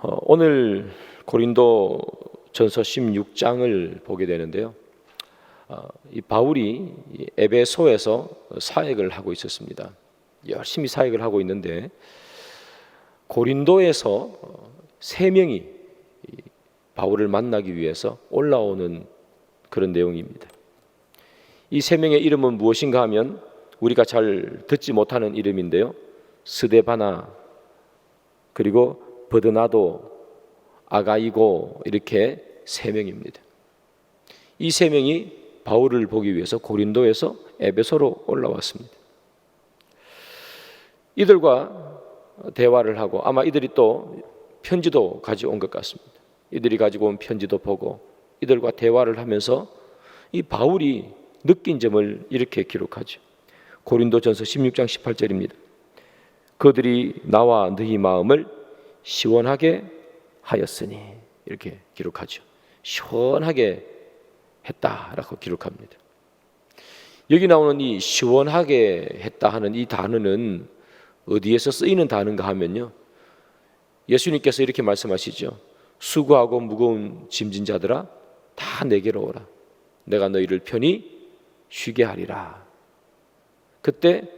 오늘 고린도 전서 16장을 보게 되는데요. 이 바울이 에베소에서 사역을 하고 있었습니다. 열심히 사역을 하고 있는데 고린도에서 3명이 바울을 만나기 위해서 올라오는 그런 내용입니다. 이 3명의 이름은 무엇인가 하면 우리가 잘 듣지 못하는 이름인데요. 스데바나, 그리고 버드나도, 아가이고, 이렇게 3명입니다. 이 3명이 바울을 보기 위해서 고린도에서 에베소로 올라왔습니다. 이들과 대화를 하고 아마 이들이 또 편지도 가져온 것 같습니다. 이들이 가지고 온 편지도 보고 이들과 대화를 하면서 이 바울이 느낀 점을 이렇게 기록하죠. 고린도전서 16장 18절입니다. 그들이 나와 너희 마음을 시원하게 하였으니, 이렇게 기록하죠. 시원하게 했다라고 기록합니다. 여기 나오는 이 시원하게 했다 하는 이 단어는 어디에서 쓰이는 단어인가 하면요, 예수님께서 이렇게 말씀하시죠. 수고하고 무거운 짐진 자들아 다 내게로 오라. 내가 너희를 편히 쉬게 하리라. 그때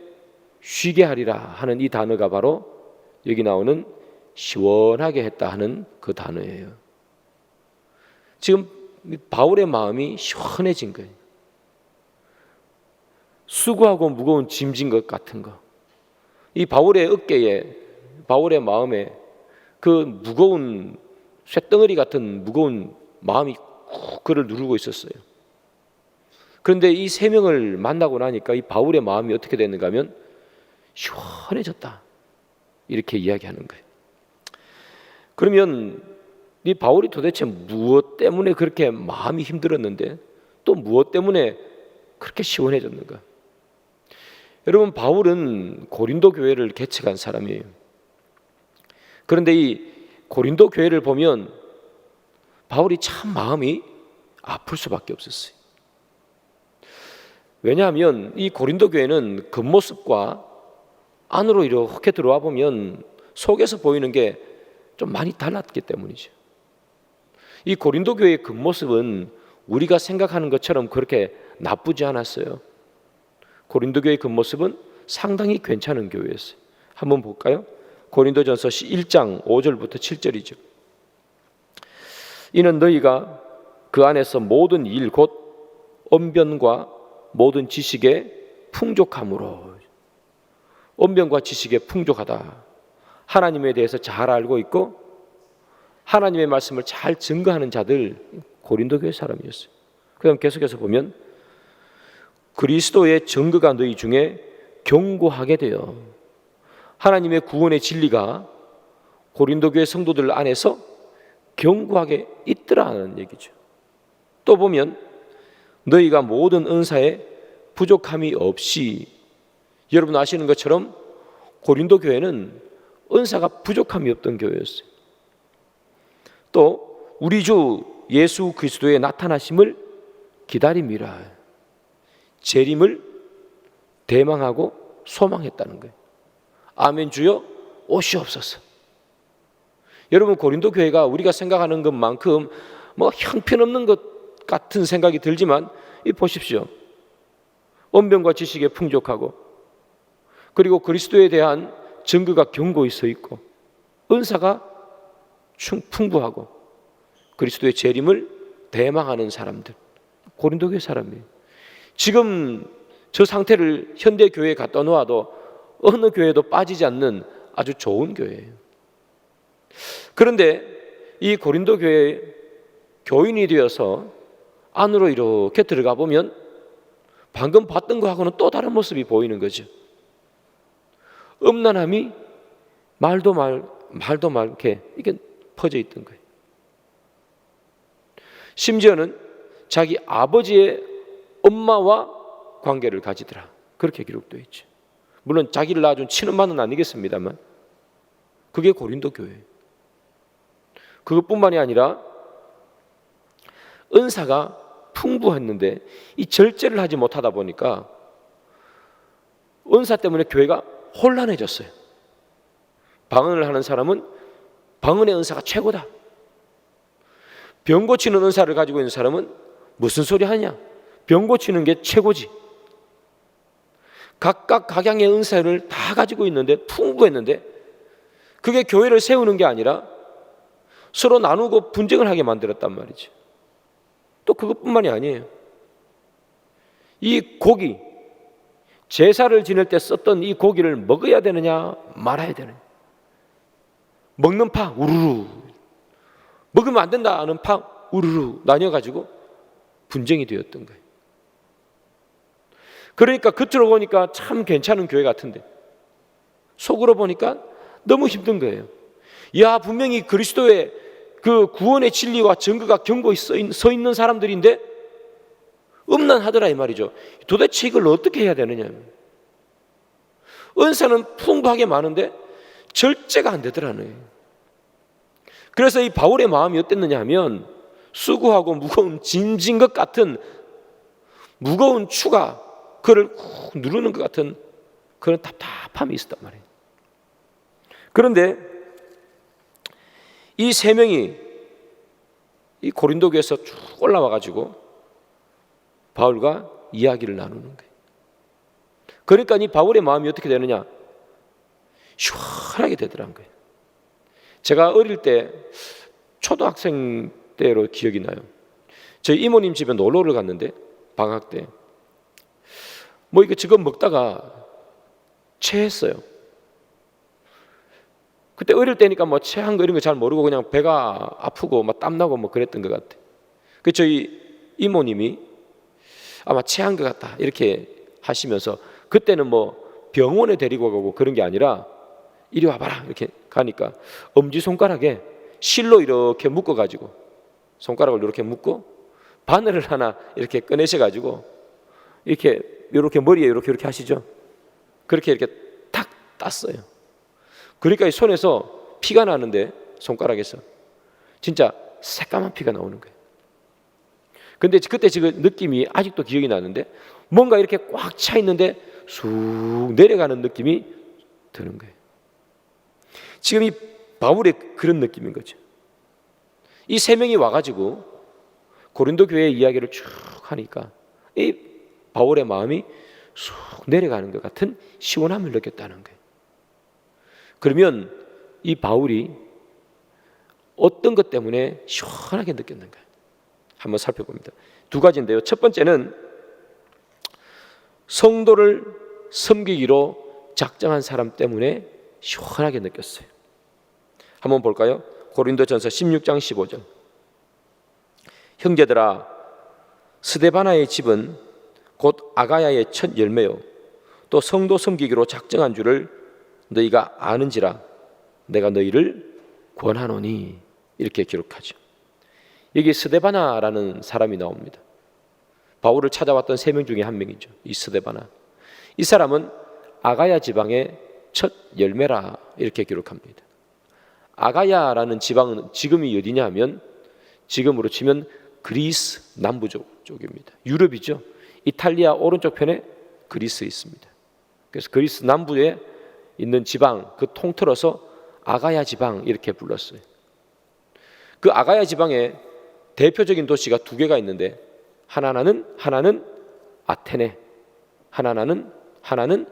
쉬게 하리라 하는 이 단어가 바로 여기 나오는 시원하게 했다 하는 그 단어예요. 지금 바울의 마음이 시원해진 거예요. 수고하고 무거운 짐진 것 같은 거, 이 바울의 어깨에, 바울의 마음에 그 무거운 쇳덩어리 같은 무거운 마음이 꾹 그를 누르고 있었어요. 그런데 이 3명을 만나고 나니까 이 바울의 마음이 어떻게 됐는가 하면 시원해졌다, 이렇게 이야기하는 거예요. 그러면 이 바울이 도대체 무엇 때문에 그렇게 마음이 힘들었는데 또 무엇 때문에 그렇게 시원해졌는가? 여러분, 바울은 고린도 교회를 개척한 사람이에요. 그런데 이 고린도 교회를 보면 바울이 참 마음이 아플 수밖에 없었어요. 왜냐하면 이 고린도 교회는 겉모습과 안으로 이렇게 들어와 보면 속에서 보이는 게 좀 많이 달랐기 때문이죠. 이 고린도 교회의 겉모습은 우리가 생각하는 것처럼 그렇게 나쁘지 않았어요. 고린도 교회의 겉모습은 상당히 괜찮은 교회였어요. 한번 볼까요? 고린도전서 1장 5절부터 7절이죠. 이는 너희가 그 안에서 모든 일 곧 언변과 모든 지식에 풍족함으로, 언변과 지식에 풍족하다, 하나님에 대해서 잘 알고 있고 하나님의 말씀을 잘 증거하는 자들, 고린도 교회 사람이었어요. 그다음 계속해서 보면 그리스도의 증거가 너희 중에 견고하게 되어, 하나님의 구원의 진리가 고린도 교회 성도들 안에서 견고하게 있더라는 얘기죠. 또 보면 너희가 모든 은사에 부족함이 없이, 여러분 아시는 것처럼 고린도 교회는 은사가 부족함이 없던 교회였어요. 또 우리 주 예수 그리스도의 나타나심을 기다림이라, 재림을 대망하고 소망했다는 거예요. 아멘 주여 오시옵소서. 여러분, 고린도 교회가 우리가 생각하는 것만큼 뭐 형편없는 것 같은 생각이 들지만 이 보십시오. 언변과 지식에 풍족하고, 그리고 그리스도에 대한 증거가 견고히 서 있고, 은사가 풍부하고, 그리스도의 재림을 대망하는 사람들, 고린도 교회 사람이에요. 지금 저 상태를 현대 교회에 갖다 놓아도 어느 교회도 빠지지 않는 아주 좋은 교회예요. 그런데 이 고린도 교회 교인이 되어서 안으로 이렇게 들어가 보면 방금 봤던 거하고는 또 다른 모습이 보이는 거죠. 음란함이 말도 많게 이게 퍼져 있던 거예요. 심지어는 자기 아버지의 엄마와 관계를 가지더라, 그렇게 기록되어 있죠. 물론 자기를 낳아준 친엄마는 아니겠습니다만 그게 고린도 교회예요. 그것뿐만이 아니라 은사가 풍부했는데 이 절제를 하지 못하다 보니까 은사 때문에 교회가 혼란해졌어요. 방언을 하는 사람은 방언의 은사가 최고다. 병 고치는 은사를 가지고 있는 사람은 무슨 소리 하냐? 병 고치는 게 최고지. 각각 각양의 은사를 다 가지고 있는데, 풍부했는데, 그게 교회를 세우는 게 아니라 서로 나누고 분쟁을 하게 만들었단 말이죠. 또 그것뿐만이 아니에요. 이 고기, 제사를 지낼 때 썼던 이 고기를 먹어야 되느냐 말아야 되느냐, 먹는 파 우르르, 먹으면 안 된다 하는 파 우르르 나뉘어가지고 분쟁이 되었던 거예요. 그러니까 겉으로 보니까 참 괜찮은 교회 같은데 속으로 보니까 너무 힘든 거예요. 야, 분명히 그리스도의 그 구원의 진리와 증거가 견고히 서 있는 사람들인데 음란하더라 이 말이죠. 도대체 이걸 어떻게 해야 되느냐. 은사는 풍부하게 많은데 절제가 안 되더라는 거예요. 그래서 이 바울의 마음이 어땠느냐 하면 수고하고 무거운 짐진 것 같은 무거운 추가, 그를 꾹 누르는 것 같은 그런 답답함이 있었단 말이에요. 그런데 이 세 명이 이 고린도 교회에서 쭉 올라와 가지고 바울과 이야기를 나누는 거예요. 그러니까 이 바울의 마음이 어떻게 되느냐? 시원하게 되더라는 거예요. 제가 어릴 때 초등학생 때로 기억이 나요. 저희 이모님 집에 놀러를 갔는데 방학 때 뭐 이거 지금 먹다가 체했어요. 그때 어릴 때니까 뭐 체한 거 이런 거 잘 모르고 그냥 배가 아프고 막 땀나고 뭐 그랬던 것 같아. 그 저희 이모님이 아마 체한 것 같다 이렇게 하시면서, 그때는 뭐 병원에 데리고 가고 그런 게 아니라 이리 와봐라 이렇게 가니까 엄지손가락에 실로 이렇게 묶어가지고, 손가락을 이렇게 묶고 바늘을 하나 이렇게 꺼내셔가지고 이렇게 머리에 이렇게 하시죠. 그렇게 이렇게 탁 땄어요. 그러니까 이 손에서 피가 나는데, 손가락에서 진짜 새까만 피가 나오는 거예요. 근데 그때 지금 느낌이 아직도 기억이 나는데, 뭔가 이렇게 꽉 차 있는데 쑥 내려가는 느낌이 드는 거예요. 지금 이 바울의 그런 느낌인 거죠. 이 세 명이 와가지고 고린도 교회의 이야기를 쭉 하니까 이 바울의 마음이 쑥 내려가는 것 같은 시원함을 느꼈다는 거예요. 그러면 이 바울이 어떤 것 때문에 시원하게 느꼈는가 한번 살펴봅니다. 두 가지인데요. 첫 번째는 성도를 섬기기로 작정한 사람 때문에 시원하게 느꼈어요. 한번 볼까요? 고린도전서 16장 15절. 형제들아, 스데바나의 집은 곧 아가야의 첫 열매요 또 성도 섬기기로 작정한 줄을 너희가 아는지라 내가 너희를 권하노니, 이렇게 기록하죠. 여기 스데바나라는 사람이 나옵니다. 바울을 찾아왔던 세 명 중에 한 명이죠. 이 스데바나. 이 사람은 아가야 지방의 첫 열매라 이렇게 기록합니다. 아가야라는 지방은 지금이 어디냐 하면 지금으로 치면 그리스 남부 쪽입니다. 유럽이죠. 이탈리아 오른쪽 편에 그리스 있습니다. 그래서 그리스 남부에 있는 지방, 그 통틀어서 아가야 지방 이렇게 불렀어요. 그 아가야 지방에 대표적인 도시가 두 개가 있는데 하나는 아테네, 하나는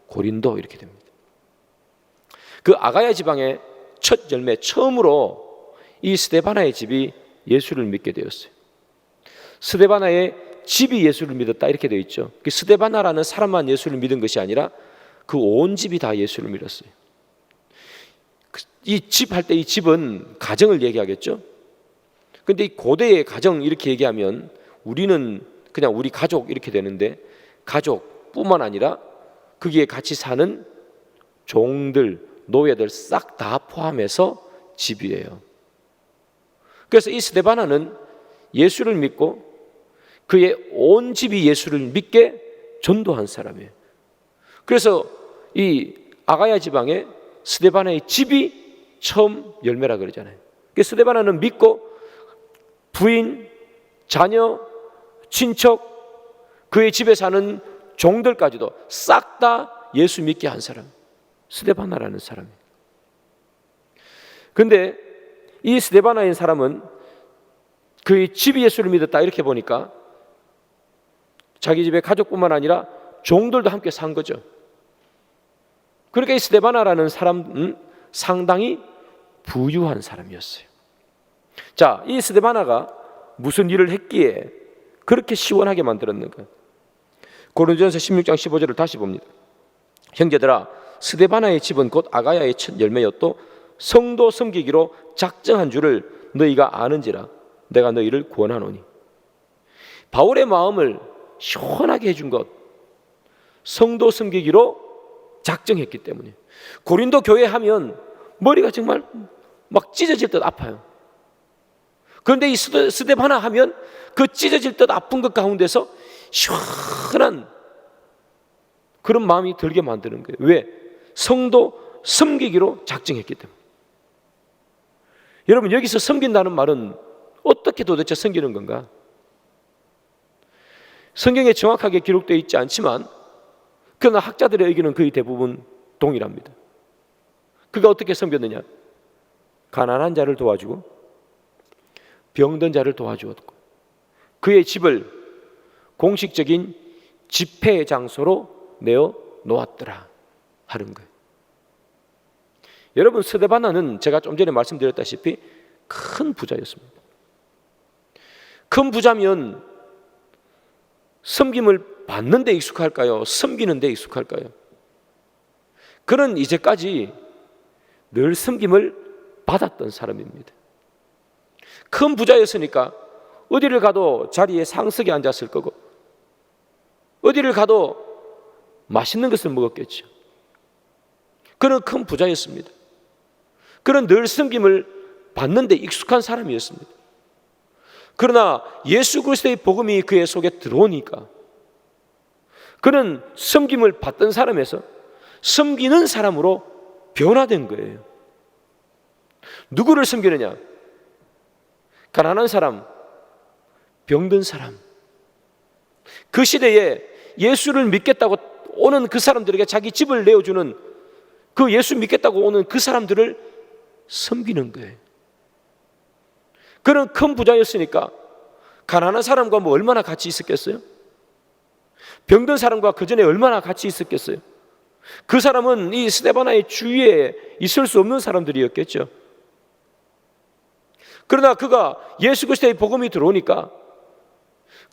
고린도 이렇게 됩니다. 그 아가야 지방의 첫 열매, 처음으로 이 스데바나의 집이 예수를 믿게 되었어요. 스데바나의 집이 예수를 믿었다 이렇게 되어 있죠. 그 스데바나라는 사람만 예수를 믿은 것이 아니라 그 온 집이 다 예수를 믿었어요. 이 집 할 때 이 집은 가정을 얘기하겠죠. 근데 이 고대의 가정 이렇게 얘기하면 우리는 그냥 우리 가족 이렇게 되는데, 가족뿐만 아니라 거기에 같이 사는 종들, 노예들 싹 다 포함해서 집이에요. 그래서 이 스데바나는 예수를 믿고 그의 온 집이 예수를 믿게 전도한 사람이에요. 그래서 이 아가야 지방에 스데바나의 집이 처음 열매라 그러잖아요. 스데바나는 믿고 부인, 자녀, 친척, 그의 집에 사는 종들까지도 싹 다 예수 믿게 한 사람, 스데바나라는 사람이에요. 근데 이 스데바나인 사람은 그의 집이 예수를 믿었다 이렇게 보니까 자기 집에 가족뿐만 아니라 종들도 함께 산 거죠. 그러니까 이 스데바나라는 사람은 상당히 부유한 사람이었어요. 자, 이 스데바나가 무슨 일을 했기에 그렇게 시원하게 만들었는가? 고린도전서 16장 15절을 다시 봅니다. 형제들아, 스데바나의 집은 곧 아가야의 첫 열매였도 성도 섬기기로 작정한 줄을 너희가 아는지라 내가 너희를 권하노니. 바울의 마음을 시원하게 해준 것, 성도 섬기기로 작정했기 때문에. 고린도 교회 하면 머리가 정말 막 찢어질 듯 아파요. 그런데 이 스데바나 하면 그 찢어질 듯 아픈 것 가운데서 시원한 그런 마음이 들게 만드는 거예요. 왜? 성도 섬기기로 작정했기 때문에. 여러분, 여기서 섬긴다는 말은 어떻게 도대체 섬기는 건가? 성경에 정확하게 기록되어 있지 않지만 그러나 학자들의 의견은 거의 대부분 동일합니다. 그가 어떻게 섬겼느냐? 가난한 자를 도와주고 병든 자를 도와주었고 그의 집을 공식적인 집회 장소로 내어 놓았더라 하는 거예요. 여러분, 스데바나는 제가 좀 전에 말씀드렸다시피 큰 부자였습니다. 큰 부자면 섬김을 받는 데 익숙할까요? 섬기는 데 익숙할까요? 그는 이제까지 늘 섬김을 받았던 사람입니다. 큰 부자였으니까 어디를 가도 자리에 상석에 앉았을 거고 어디를 가도 맛있는 것을 먹었겠죠. 그는 큰 부자였습니다. 그는 늘 섬김을 받는 데 익숙한 사람이었습니다. 그러나 예수 그리스도의 복음이 그의 속에 들어오니까 그는 섬김을 받던 사람에서 섬기는 사람으로 변화된 거예요. 누구를 섬기느냐? 가난한 사람, 병든 사람. 그 시대에 예수를 믿겠다고 오는 그 사람들에게 자기 집을 내어주는 그 예수 믿겠다고 오는 그 사람들을 섬기는 거예요. 그는 큰 부자였으니까 가난한 사람과 뭐 얼마나 같이 있었겠어요? 병든 사람과 그 전에 얼마나 같이 있었겠어요? 그 사람은 이 스데바나의 주위에 있을 수 없는 사람들이었겠죠. 그러나 그가 예수 그리스도의 복음이 들어오니까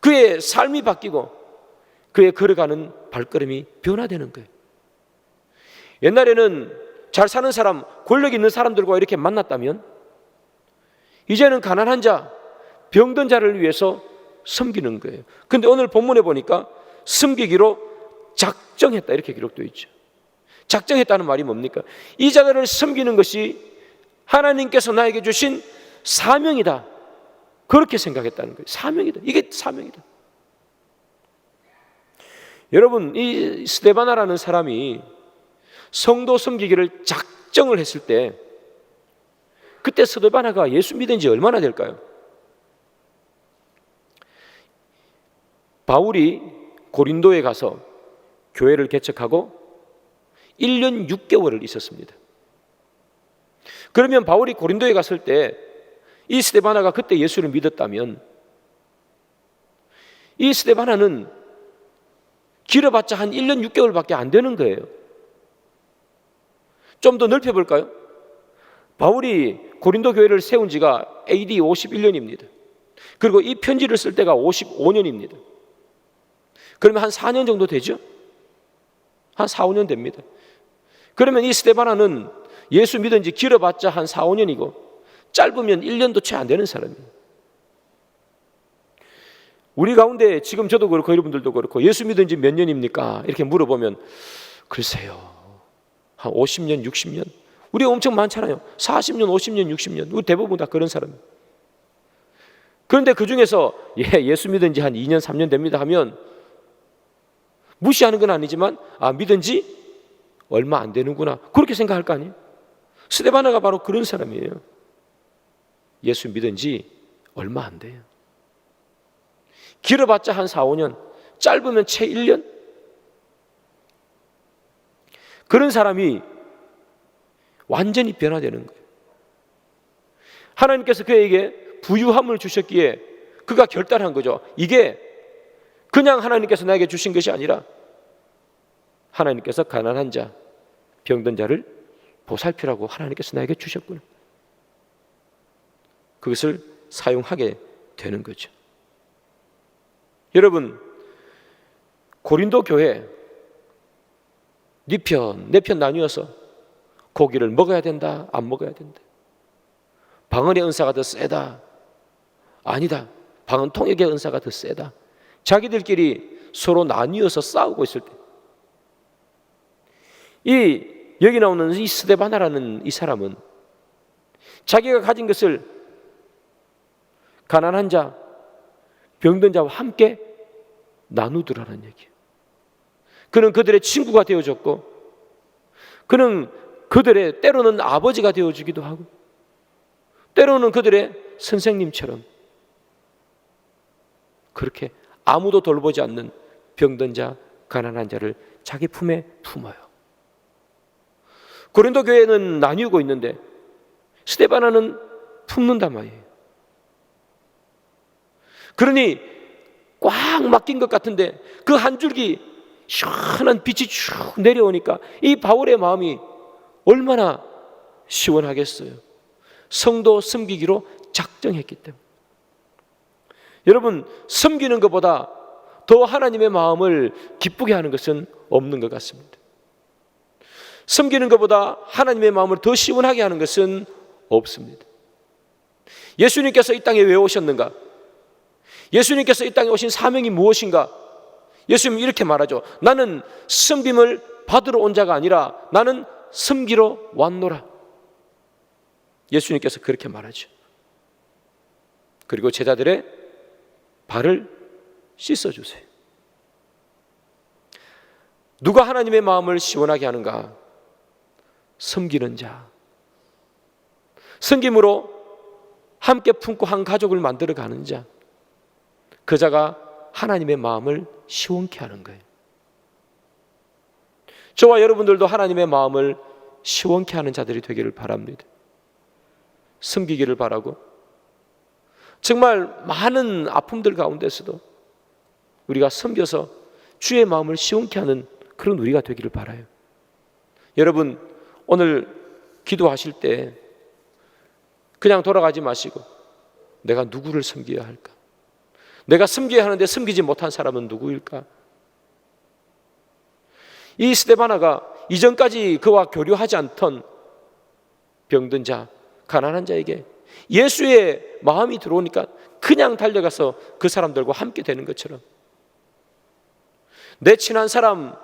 그의 삶이 바뀌고 그의 걸어가는 발걸음이 변화되는 거예요. 옛날에는 잘 사는 사람, 권력 있는 사람들과 이렇게 만났다면 이제는 가난한 자, 병든 자를 위해서 섬기는 거예요. 그런데 오늘 본문에 보니까 섬기기로 작정했다 이렇게 기록되어 있죠. 작정했다는 말이 뭡니까? 이 자들을 섬기는 것이 하나님께서 나에게 주신 사명이다. 그렇게 생각했다는 거예요. 사명이다. 이게 사명이다. 여러분, 이 스데바나라는 사람이 성도 섬기기를 작정을 했을 때 그때 스데바나가 예수 믿은 지 얼마나 될까요? 바울이 고린도에 가서 교회를 개척하고 1년 6개월을 있었습니다. 그러면 바울이 고린도에 갔을 때 이 스데바나가 그때 예수를 믿었다면 이 스데바나는 길어봤자 한 1년 6개월밖에 안 되는 거예요. 좀 더 넓혀볼까요? 바울이 고린도 교회를 세운 지가 AD 51년입니다. 그리고 이 편지를 쓸 때가 55년입니다. 그러면 한 4년 정도 되죠? 한 4, 5년 됩니다. 그러면 이 스데바나는 예수 믿은 지 길어봤자 한 4, 5년이고 짧으면 1년도 채 안 되는 사람이에요. 우리 가운데 지금 저도 그렇고 여러분들도 그렇고 예수 믿은 지 몇 년입니까? 이렇게 물어보면 글쎄요, 한 50년, 60년. 우리가 엄청 많잖아요. 40년, 50년, 60년. 우리 대부분 다 그런 사람이에요. 그런데 그 중에서 예수 믿은 지 한 2년, 3년 됩니다 하면 무시하는 건 아니지만 믿은 지 얼마 안 되는구나. 그렇게 생각할 거 아니에요? 스데바나가 바로 그런 사람이에요. 예수 믿은 지 얼마 안 돼요. 길어봤자 한 4, 5년, 짧으면 채 1년. 그런 사람이 완전히 변화되는 거예요. 하나님께서 그에게 부유함을 주셨기에 그가 결단한 거죠. 이게 그냥 하나님께서 나에게 주신 것이 아니라 하나님께서 가난한 자, 병든 자를 보살피라고 하나님께서 나에게 주셨구나. 그것을 사용하게 되는 거죠. 여러분, 고린도 교회 네 편, 내 편 나뉘어서 고기를 먹어야 된다, 안 먹어야 된다. 방언의 은사가 더 세다. 아니다. 방언 통역의 은사가 더 세다. 자기들끼리 서로 나뉘어서 싸우고 있을 때, 여기 나오는 이 스데바나라는 이 사람은 자기가 가진 것을 가난한 자, 병든 자와 함께 나누더라는 얘기예요. 그는 그들의 친구가 되어줬고, 그는 그들의 때로는 아버지가 되어주기도 하고, 때로는 그들의 선생님처럼 그렇게 아무도 돌보지 않는 병든 자, 가난한 자를 자기 품에 품어요. 고린도 교회는 나뉘고 있는데 스데바나는 품는단 말이에요. 그러니 꽉 막힌 것 같은데 그 한 줄기 시원한 빛이 쭉 내려오니까 이 바울의 마음이 얼마나 시원하겠어요. 성도 섬기기로 작정했기 때문에. 여러분, 섬기는 것보다 더 하나님의 마음을 기쁘게 하는 것은 없는 것 같습니다. 섬기는 것보다 하나님의 마음을 더 시원하게 하는 것은 없습니다. 예수님께서 이 땅에 왜 오셨는가? 예수님께서 이 땅에 오신 사명이 무엇인가? 예수님은 이렇게 말하죠. 나는 섬김을 받으러 온 자가 아니라 나는 섬기러 왔노라. 예수님께서 그렇게 말하죠. 그리고 제자들의 발을 씻어주세요. 누가 하나님의 마음을 시원하게 하는가? 섬기는 자. 섬김으로 함께 품고 한 가족을 만들어가는 자. 그 자가 하나님의 마음을 시원케 하는 거예요. 저와 여러분들도 하나님의 마음을 시원케 하는 자들이 되기를 바랍니다. 섬기기를 바라고, 정말 많은 아픔들 가운데서도 우리가 섬겨서 주의 마음을 시원케 하는 그런 우리가 되기를 바라요. 여러분, 오늘 기도하실 때 그냥 돌아가지 마시고 내가 누구를 섬겨야 할까? 내가 섬겨야 하는데 섬기지 못한 사람은 누구일까? 이 스데바나가 이전까지 그와 교류하지 않던 병든 자, 가난한 자에게 예수의 마음이 들어오니까 그냥 달려가서 그 사람들과 함께 되는 것처럼, 내 친한 사람,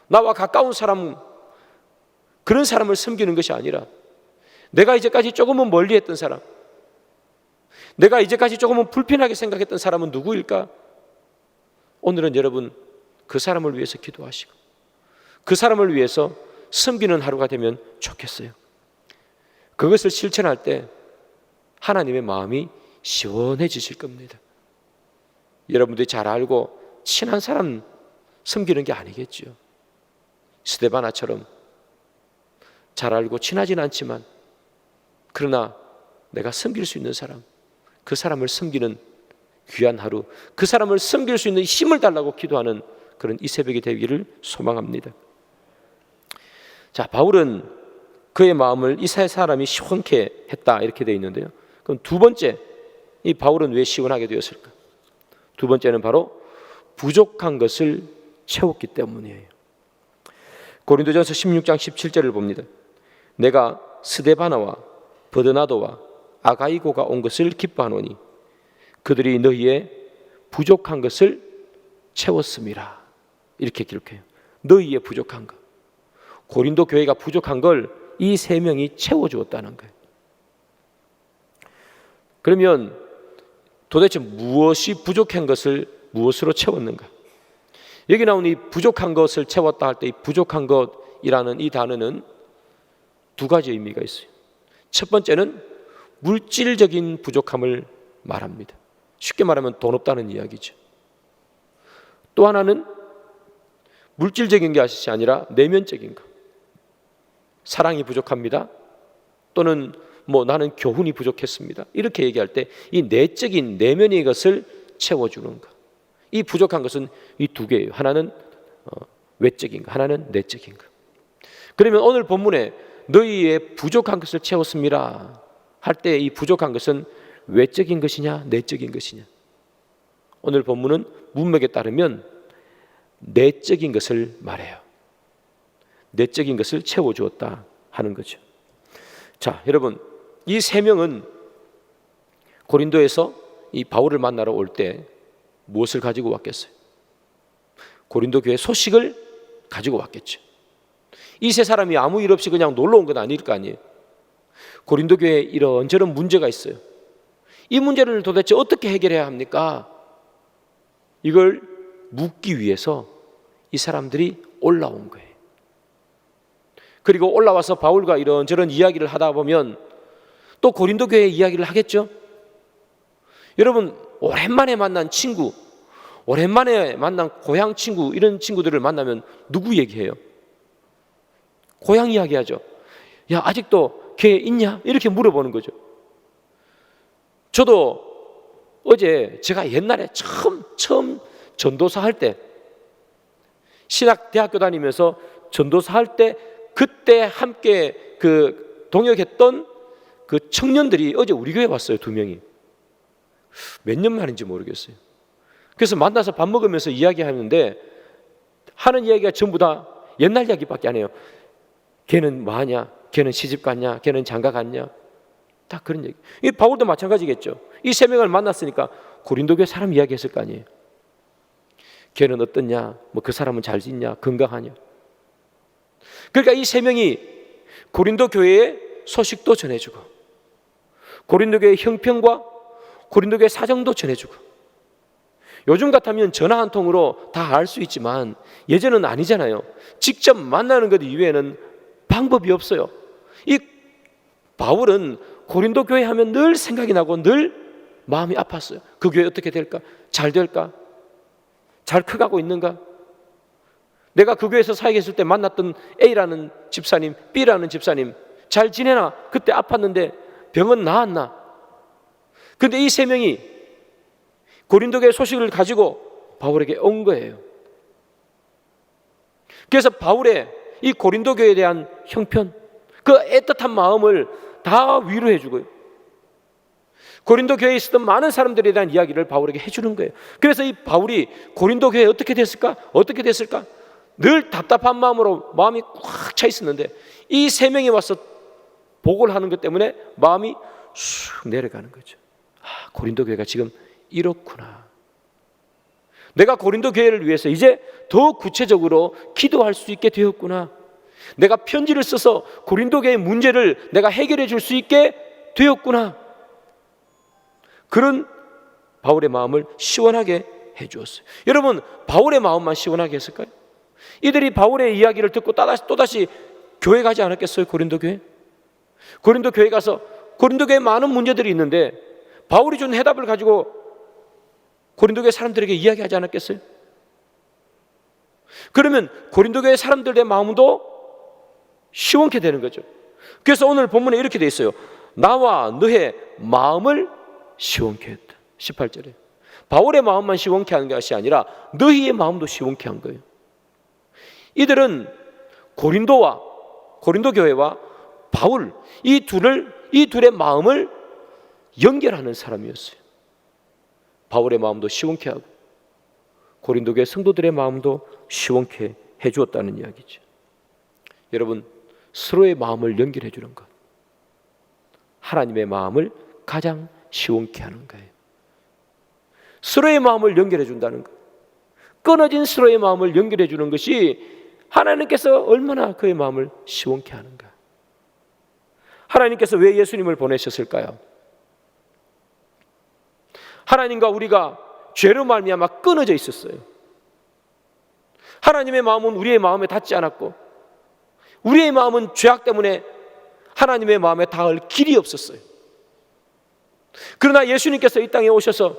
나와 가까운 사람, 그런 사람을 섬기는 것이 아니라 내가 이제까지 조금은 멀리했던 사람, 내가 이제까지 조금은 불편하게 생각했던 사람은 누구일까? 오늘은 여러분 그 사람을 위해서 기도하시고 그 사람을 위해서 섬기는 하루가 되면 좋겠어요. 그것을 실천할 때 하나님의 마음이 시원해지실 겁니다. 여러분들이 잘 알고 친한 사람 섬기는 게 아니겠죠. 스데바나처럼 잘 알고 친하진 않지만 그러나 내가 섬길 수 있는 사람, 그 사람을 섬기는 귀한 하루, 그 사람을 섬길 수 있는 힘을 달라고 기도하는 그런 이 새벽이 되기를 소망합니다. 자, 바울은 그의 마음을 이 세 사람이 시원케 했다 이렇게 되어 있는데요. 그럼 두 번째, 이 바울은 왜 시원하게 되었을까? 두 번째는 바로 부족한 것을 채웠기 때문이에요. 고린도전서 16장 17절을 봅니다. 내가 스데바나와 버드나도와 아가이고가 온 것을 기뻐하노니 그들이 너희의 부족한 것을 채웠음이라. 이렇게 기록해요. 너희의 부족한 것. 고린도 교회가 부족한 걸 이 세 명이 채워주었다는 거예요. 그러면 도대체 무엇이 부족한 것을 무엇으로 채웠는가? 여기 나온 이 부족한 것을 채웠다 할 때 이 부족한 것이라는 이 단어는 두 가지 의미가 있어요. 첫 번째는 물질적인 부족함을 말합니다. 쉽게 말하면 돈 없다는 이야기죠. 또 하나는 물질적인 것이 아니라 내면적인 것. 사랑이 부족합니다. 또는 나는 교훈이 부족했습니다. 이렇게 얘기할 때 이 내적인 내면의 것을 채워주는 것. 이 부족한 것은 이 두 개예요. 하나는 외적인 것, 하나는 내적인 것. 그러면 오늘 본문에 너희의 부족한 것을 채웠습니다 할 때 이 부족한 것은 외적인 것이냐 내적인 것이냐. 오늘 본문은 문맥에 따르면 내적인 것을 말해요. 내적인 것을 채워주었다 하는 거죠. 자, 여러분, 이 세 명은 고린도에서 이 바울을 만나러 올 때 무엇을 가지고 왔겠어요? 고린도 교회 소식을 가지고 왔겠죠. 이 세 사람이 아무 일 없이 그냥 놀러 온 건 아닐 거 아니에요. 고린도 교회에 이런저런 문제가 있어요. 이 문제를 도대체 어떻게 해결해야 합니까? 이걸 묻기 위해서 이 사람들이 올라온 거예요. 그리고 올라와서 바울과 이런저런 이야기를 하다 보면 또 고린도 교회 이야기를 하겠죠. 여러분, 오랜만에 만난 친구, 오랜만에 만난 고향 친구, 이런 친구들을 만나면 누구 얘기해요? 고향 이야기하죠. 야, 아직도 걔 있냐? 이렇게 물어보는 거죠. 저도 어제 제가 옛날에 처음 전도사 할 때, 신학대학교 다니면서 전도사 할 때 그때 함께 동역했던 그 청년들이 어제 우리 교회 왔어요. 2명이. 몇 년 만인지 모르겠어요. 그래서 만나서 밥 먹으면서 이야기하는데 하는 이야기가 전부 다 옛날 이야기밖에 안 해요. 걔는 뭐 하냐? 걔는 시집 갔냐? 걔는 장가 갔냐? 다 그런 얘기. 이 바울도 마찬가지겠죠. 이 세 명을 만났으니까 고린도 교회 사람 이야기했을 거 아니에요. 걔는 어떻냐? 뭐 그 사람은 잘 짓냐? 건강하냐? 그러니까 이 세 명이 고린도 교회의 소식도 전해주고 고린도 교회의 형편과 고린도 교회의 사정도 전해주고. 요즘 같으면 전화 한 통으로 다 알 수 있지만 예전은 아니잖아요. 직접 만나는 것 이외에는 방법이 없어요. 이 바울은 고린도 교회 하면 늘 생각이 나고 늘 마음이 아팠어요. 그 교회 어떻게 될까? 잘 될까? 잘 커가고 있는가? 내가 그 교회에서 사역했을 때 만났던 A라는 집사님, B라는 집사님 잘 지내나? 그때 아팠는데 병은 나았나? 그런데 이 세 명이 고린도 교회 소식을 가지고 바울에게 온 거예요. 그래서 바울의 이 고린도 교회에 대한 형편, 그 애틋한 마음을 다 위로해 주고요. 고린도 교회에 있었던 많은 사람들에 대한 이야기를 바울에게 해주는 거예요. 그래서 이 바울이 고린도 교회에 어떻게 됐을까? 어떻게 됐을까? 늘 답답한 마음으로 마음이 꽉 차 있었는데 이 세 명이 와서 보고를 하는 것 때문에 마음이 쑥 내려가는 거죠. 아, 고린도 교회가 지금 이렇구나. 내가 고린도 교회를 위해서 이제 더 구체적으로 기도할 수 있게 되었구나. 내가 편지를 써서 고린도 교회의 문제를 내가 해결해 줄 수 있게 되었구나. 그런 바울의 마음을 시원하게 해 주었어요. 여러분, 바울의 마음만 시원하게 했을까요? 이들이 바울의 이야기를 듣고 또다시 교회 가지 않았겠어요? 고린도 교회? 고린도 교회 가서 고린도 교회에 많은 문제들이 있는데 바울이 준 해답을 가지고 고린도 교회 사람들에게 이야기하지 않았겠어요? 그러면 고린도 교회 사람들의 마음도 시원케 되는 거죠. 그래서 오늘 본문에 이렇게 돼 있어요. 나와 너의 마음을 시원케 했다. 18절에 바울의 마음만 시원케 하는 것이 아니라 너희의 마음도 시원케 한 거예요. 이들은 고린도 교회와 바울 이 둘의 마음을 연결하는 사람이었어요. 바울의 마음도 시원케 하고 고린도 교회 성도들의 마음도 시원케 해주었다는 이야기죠. 여러분, 서로의 마음을 연결해 주는 것, 하나님의 마음을 가장 시원케 하는 거예요. 서로의 마음을 연결해 준다는 것, 끊어진 서로의 마음을 연결해 주는 것이 하나님께서 얼마나 그의 마음을 시원케 하는가. 하나님께서 왜 예수님을 보내셨을까요? 하나님과 우리가 죄로 말미암아 끊어져 있었어요. 하나님의 마음은 우리의 마음에 닿지 않았고 우리의 마음은 죄악 때문에 하나님의 마음에 닿을 길이 없었어요. 그러나 예수님께서 이 땅에 오셔서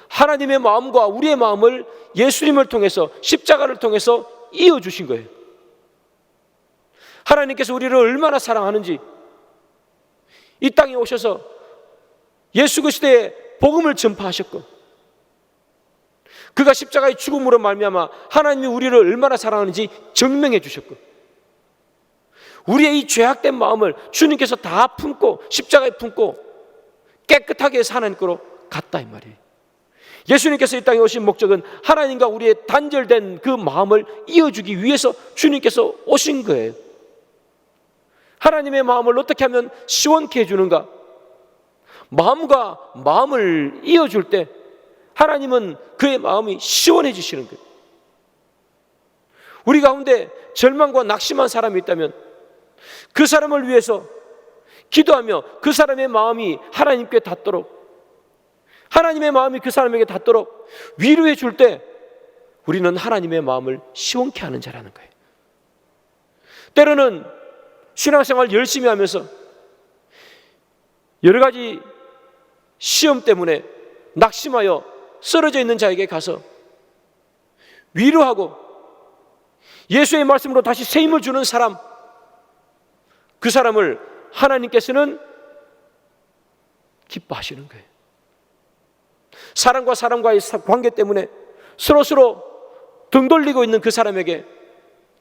하나님의 마음과 우리의 마음을 예수님을 통해서 십자가를 통해서 이어주신 거예요. 하나님께서 우리를 얼마나 사랑하는지 이 땅에 오셔서 예수 그리스도의 복음을 전파하셨고, 그가 십자가의 죽음으로 말미암아 하나님이 우리를 얼마나 사랑하는지 증명해 주셨고, 우리의 이 죄악된 마음을 주님께서 다 품고 십자가에 품고 깨끗하게 해서 하나님께로 갔다 이 말이에요. 예수님께서 이 땅에 오신 목적은 하나님과 우리의 단절된 그 마음을 이어주기 위해서 주님께서 오신 거예요. 하나님의 마음을 어떻게 하면 시원케 해주는가? 마음과 마음을 이어줄 때 하나님은 그의 마음이 시원해지시는 거예요. 우리 가운데 절망과 낙심한 사람이 있다면 그 사람을 위해서 기도하며 그 사람의 마음이 하나님께 닿도록, 하나님의 마음이 그 사람에게 닿도록 위로해 줄 때 우리는 하나님의 마음을 시원케 하는 자라는 거예요. 때로는 신앙생활 열심히 하면서 여러 가지 시험 때문에 낙심하여 쓰러져 있는 자에게 가서 위로하고 예수의 말씀으로 다시 새 힘을 주는 사람, 그 사람을 하나님께서는 기뻐하시는 거예요. 사람과 사람과의 관계 때문에 서로 등 돌리고 있는 그 사람에게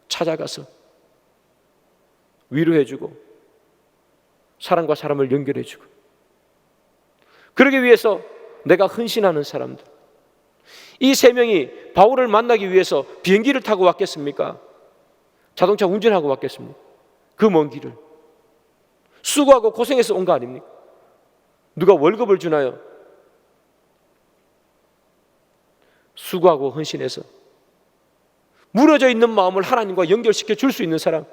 찾아가서 위로해주고 사람과 사람을 연결해주고, 그러기 위해서 내가 헌신하는 사람들, 이 세 명이 바울을 만나기 위해서 비행기를 타고 왔겠습니까? 자동차 운전하고 왔겠습니까? 그 먼 길을 수고하고 고생해서 온 거 아닙니까? 누가 월급을 주나요? 수고하고 헌신해서 무너져 있는 마음을 하나님과 연결시켜 줄 수 있는 사람,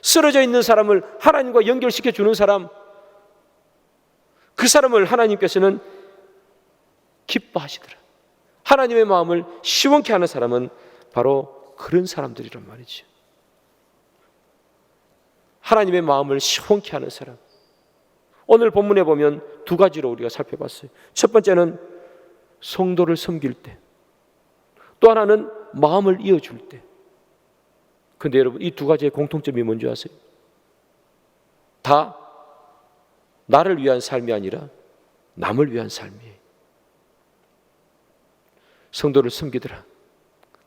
쓰러져 있는 사람을 하나님과 연결시켜 주는 사람, 그 사람을 하나님께서는 기뻐하시더라. 하나님의 마음을 시원케 하는 사람은 바로 그런 사람들이란 말이죠. 하나님의 마음을 시원케 하는 사람, 오늘 본문에 보면 두 가지로 우리가 살펴봤어요. 첫 번째는 성도를 섬길 때, 또 하나는 마음을 이어줄 때. 그런데 여러분, 이 두 가지의 공통점이 뭔지 아세요? 다 나를 위한 삶이 아니라 남을 위한 삶이에요. 성도를 섬기더라.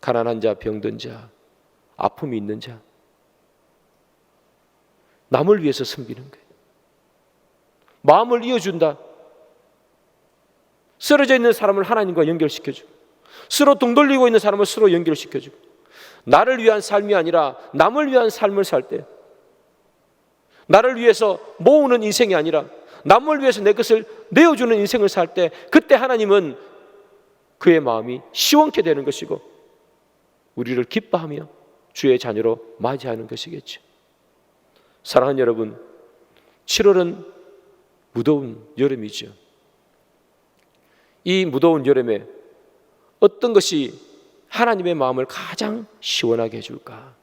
가난한 자, 병든 자, 아픔이 있는 자, 남을 위해서 섬기는 거예요. 마음을 이어준다. 쓰러져 있는 사람을 하나님과 연결시켜주고, 서로 등 돌리고 있는 사람을 서로 연결시켜주고, 나를 위한 삶이 아니라 남을 위한 삶을 살 때, 나를 위해서 모으는 인생이 아니라 남을 위해서 내 것을 내어주는 인생을 살 때, 그때 하나님은 그의 마음이 시원케 되는 것이고 우리를 기뻐하며 주의 자녀로 맞이하는 것이겠죠. 사랑하는 여러분, 7월은 무더운 여름이죠. 이 무더운 여름에 어떤 것이 하나님의 마음을 가장 시원하게 해줄까?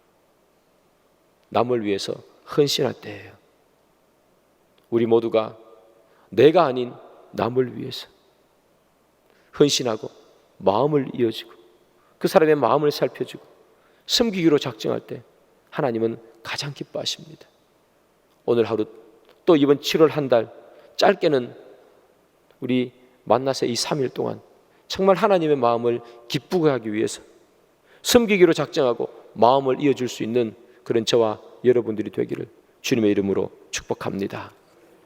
남을 위해서 헌신할 때예요. 우리 모두가 내가 아닌 남을 위해서 헌신하고 마음을 이어주고 그 사람의 마음을 살펴주고 섬기기로 작정할 때 하나님은 가장 기뻐하십니다. 오늘 하루, 또 이번 7월 한 달, 짧게는 우리 만나서 이 3일 동안 정말 하나님의 마음을 기쁘게 하기 위해서 섬기기로 작정하고 마음을 이어줄 수 있는 그런 저와 여러분들이 되기를 주님의 이름으로 축복합니다.